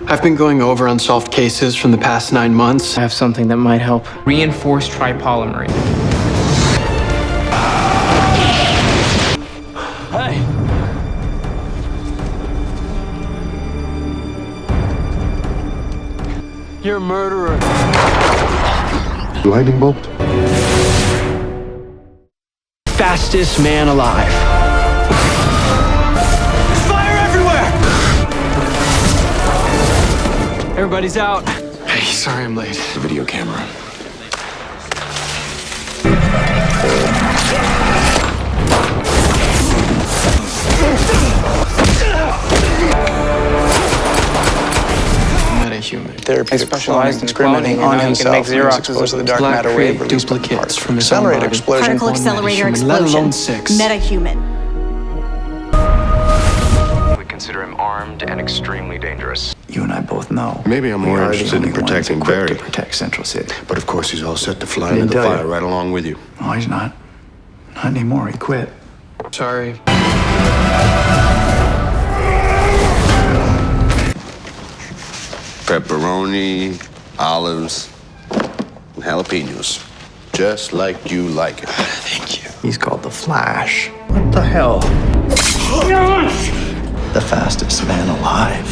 I've been going over unsolved cases from the past 9 months. I have something that might help. Reinforced tripolymerase. Hey! You're a murderer. Lightning bolt? Fastest man alive. Fire everywhere! Everybody's out. Hey, sorry I'm late. The video camera. Metahuman. Therapeutic Specialized in experimenting cloning, on you can himself make when Xeroxes exposed to the of dark Black matter create wave released by the duplicates particle. from his own Accelerator body. explosion. Particle accelerator Metahuman, let explosion. alone 6. Metahuman. We consider him armed and extremely dangerous. You and I both know. Maybe I'm we more are the interested in only ones protecting equipped Barry. to protect Central City. But of course, he's all set to fly I into didn't the tell fire you. right along with you. No, he's not. Not anymore. He quit. Sorry. Pepperoni, olives, and jalapenos. Just like you like it. Thank you. He's called the Flash. What the hell? The fastest man alive.